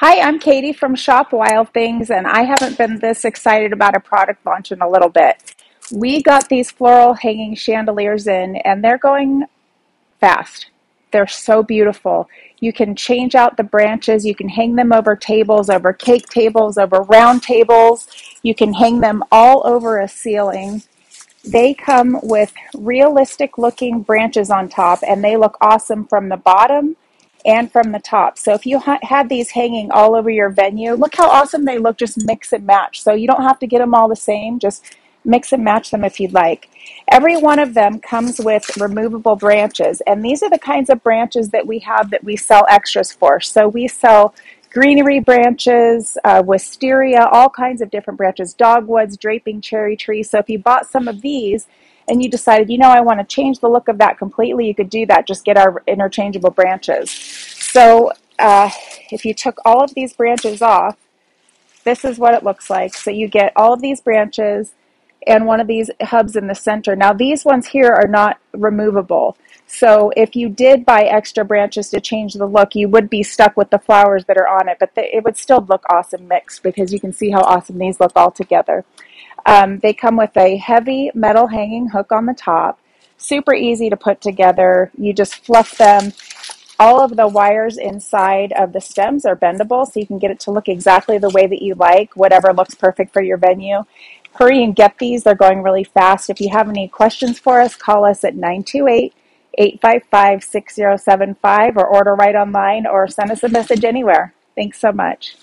Hi, I'm Katie from ShopWildThings, and I haven't been this excited about a product launch in a little bit. We got these floral hanging chandeliers in, and they're going fast. They're so beautiful. You can change out the branches. You can hang them over tables, over cake tables, over round tables. You can hang them all over a ceiling. They come with realistic looking branches on top, and they look awesome from the bottom and from the top. So if you had these hanging all over your venue, look how awesome they look. Just mix and match. So you don't have to get them all the same. Just mix and match them if you'd like. Every one of them comes with removable branches, and these are the kinds of branches that we have that we sell extras for. So we sell greenery branches, wisteria, all kinds of different branches, dogwoods, draping cherry trees. So if you bought some of these and you decided, I want to change the look of that completely, you could do that. Just get our interchangeable branches. So if you took all of these branches off, this is what it looks like. So you get all of these branches and one of these hubs in the center. Now these ones here are not removable. So if you did buy extra branches to change the look, you would be stuck with the flowers that are on it, but it would still look awesome mixed because you can see how awesome these look all together. They come with a heavy metal hanging hook on the top. Super easy to put together. You just fluff them. All of the wires inside of the stems are bendable, so you can get it to look exactly the way that you like, whatever looks perfect for your venue. Hurry and get these. They're going really fast. If you have any questions for us, call us at 928-855-6075 or order right online or send us a message anywhere. Thanks so much.